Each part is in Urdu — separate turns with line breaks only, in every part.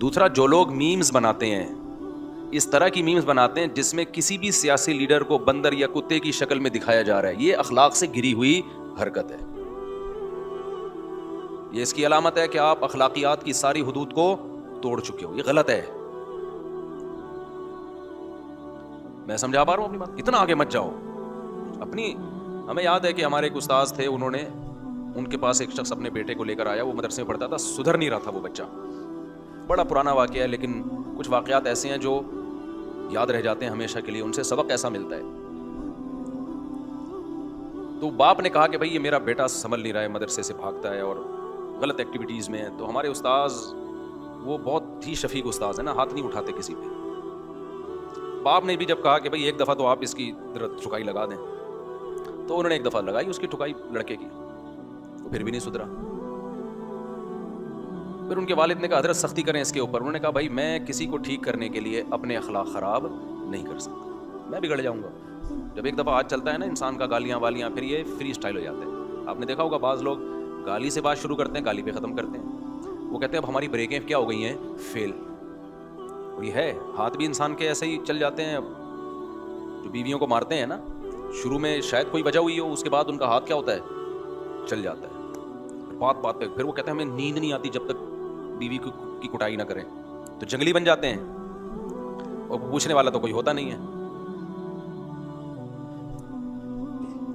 دوسرا, جو لوگ میمز بناتے ہیں, اس طرح کی میمز بناتے ہیں جس میں کسی بھی سیاسی لیڈر کو بندر یا کتے کی شکل میں دکھایا جا رہا ہے, یہ اخلاق سے گری ہوئی حرکت ہے. یہ اس کی علامت ہے کہ آپ اخلاقیات کی ساری حدود کو توڑ چکے ہو. یہ غلط ہے. میں سمجھا پا رہا ہوں اپنی بات؟ اتنا آگے مت جاؤ. ہمیں یاد ہے کہ ہمارے ایک استاذ تھے, ان کے پاس ایک شخص اپنے بیٹے کو لے کر آیا, وہ مدرسے میں پڑھتا تھا, سدھر نہیں رہا تھا وہ بچہ. بڑا پرانا واقعہ ہے, لیکن کچھ واقعات ایسے ہیں جو یاد رہ جاتے ہیں ہمیشہ کے لیے, ان سے سبق ایسا ملتا ہے. تو باپ نے کہا کہ بھائی یہ میرا بیٹا سنبھل نہیں رہا ہے, مدرسے سے بھاگتا ہے اور غلط ایکٹیویٹیز میں ہے. تو ہمارے استاذ وہ بہت ہی شفیق استاذ ہے نا, ہاتھ نہیں اٹھاتے کسی پہ. باپ نے بھی جب کہا کہ بھائی ایک دفعہ تو آپ اس کی ٹھکائی لگا دیں, تو انہوں نے ایک دفعہ لگائی اس کی ٹھکائی لڑکے کی, وہ پھر بھی نہیں سدھرا. پھر ان کے والد نے کہا حضرت سختی کریں اس کے اوپر. انہوں نے کہا بھائی میں کسی کو ٹھیک کرنے کے لیے اپنے اخلاق خراب نہیں کر سکتا, میں بگڑ جاؤں گا. جب ایک دفعہ آج چلتا ہے نا انسان کا گالیاں والیاں, پھر یہ فری اسٹائل ہو جاتا ہے. آپ نے دیکھا ہوگا بعض لوگ گالی سے بات شروع کرتے ہیں, گالی پہ ختم کرتے ہیں. وہ کہتے ہیں اب ہماری بریکیں کیا ہو گئی ہیں, فیل. اور یہ ہے, ہاتھ بھی انسان کے ایسے ہی چل جاتے ہیں. جو بیویوں کو مارتے ہیں نا, شروع میں شاید کوئی وجہ ہوئی ہو, اس کے بعد ان کا ہاتھ کیا ہوتا ہے, چل جاتا ہے بات بات پہ. پھر وہ کہتے ہیں ہمیں نیند نہیں آتی جب تک بیوی کی کٹائی نہ کریں. تو جنگلی بن جاتے ہیں, اور پوچھنے والا تو کوئی ہوتا نہیں ہے.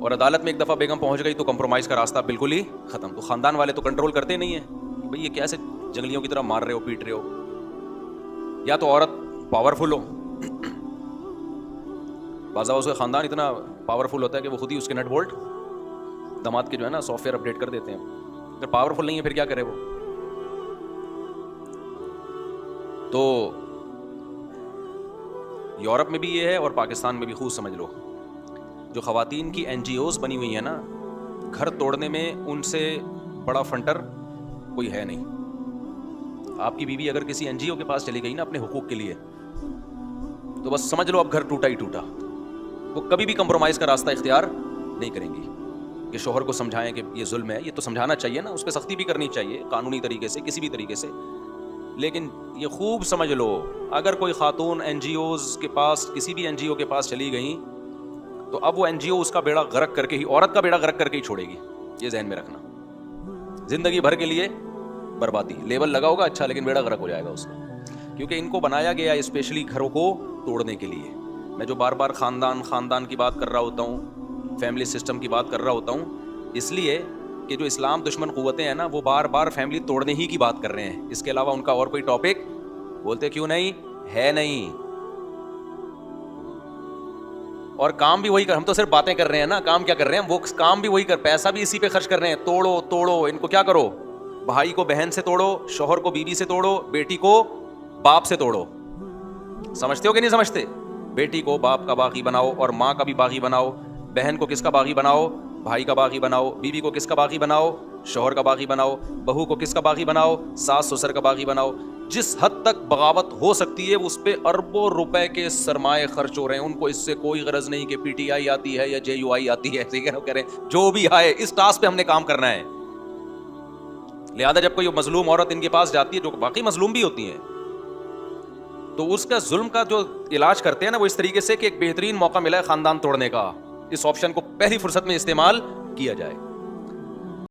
اور عدالت میں ایک دفعہ بیگم پہنچ گئی تو کمپرومائز کا راستہ بالکل ہی ختم. تو خاندان والے تو کنٹرول کرتے نہیں ہیں کہ بھئی یہ کیسے جنگلیوں کی طرح مار رہے ہو, پیٹ رہے ہو. یا تو عورت پاورفل ہو, بعض اس کا خاندان اتنا پاورفل ہوتا ہے کہ وہ خود ہی اس کے نٹ بولٹ داماد کے جو ہے نا سافٹ ویئر اپڈیٹ کر دیتے ہیں. اگر پاورفل نہیں ہے پھر کیا کرے وہ. تو یورپ میں بھی یہ ہے اور پاکستان میں بھی. خوب سمجھ لو, جو خواتین کی این جی اوز بنی ہوئی ہیں نا, گھر توڑنے میں ان سے بڑا فنٹر کوئی ہے نہیں. آپ کی بیوی اگر کسی این جی او کے پاس چلی گئی نا اپنے حقوق کے لیے, تو بس سمجھ لو اب گھر ٹوٹا ہی ٹوٹا. وہ کبھی بھی کمپرومائز کا راستہ اختیار نہیں کریں گی کہ شوہر کو سمجھائیں کہ یہ ظلم ہے. یہ تو سمجھانا چاہیے نا, اس پہ سختی بھی کرنی چاہیے قانونی طریقے سے, کسی بھی طریقے سے. لیکن یہ خوب سمجھ لو, اگر کوئی خاتون این جی اوز کے پاس, کسی بھی این جی او کے پاس چلی گئیں, تو اب وہ این جی او اس کا بیڑا غرق کر کے ہی, عورت کا بیڑا غرق کر کے ہی چھوڑے گی. یہ ذہن میں رکھنا. زندگی بھر کے لیے بربادی. لیبل لگا ہوگا اچھا, لیکن بیڑا غرق ہو جائے گا اس کا. کیونکہ ان کو بنایا گیا اسپیشلی گھروں کو توڑنے کے لیے. میں جو بار بار خاندان کی بات کر رہا ہوتا ہوں, فیملی سسٹم کی بات کر رہا ہوتا ہوں, اس لیے کہ جو اسلام دشمن قوتیں ہیں نا, وہ بار بار فیملی توڑنے ہی کی بات کر رہے ہیں. اس کے علاوہ ان کا اور کوئی ٹاپک بولتے کیوں نہیں ہے نہیں. اور کام بھی وہی کر, ہم تو صرف باتیں کر رہے ہیں نا, کام کیا کر رہے ہیں ہم, وہ کام بھی وہی کر, پیسہ بھی اسی پہ خرچ کر رہے ہیں. توڑو ان کو. کیا کرو, بھائی کو بہن سے توڑو, شوہر کو بیوی سے توڑو, بیٹی کو باپ سے توڑو. سمجھتے ہو کہ نہیں سمجھتے؟ بیٹی کو باپ کا باغی بناؤ اور ماں کا بھی باغی بناؤ. بہن کو کس کا باغی بناؤ, بھائی کا باغی بناؤ. بیوی کو کس کا باغی بناؤ, شوہر کا باغی بناؤ. بہو کو کس کا باغی بناؤ, ساس سسر کا باغی بناؤ. جس حد تک بغاوت ہو سکتی ہے اس پہ اربوں روپے کے سرمایہ خرچ ہو رہے ہیں. ان کو اس سے کوئی غرض نہیں کہ پی ٹی آئی آتی ہے یا جے یو آئی آتی ہے, ٹھیک ہے, کہہ رہے ہیں جو بھی آئے اس ٹاسک پہ ہم نے کام کرنا ہے. لہذا جب کوئی مظلوم عورت ان کے پاس جاتی ہے, جو باقی مظلوم بھی ہوتی ہیں, تو اس کا ظلم کا جو علاج کرتے ہیں نا, وہ اس طریقے سے کہ ایک بہترین موقع ملا ہے خاندان توڑنے کا, اس آپشن کو پہلی فرصت میں استعمال کیا جائے.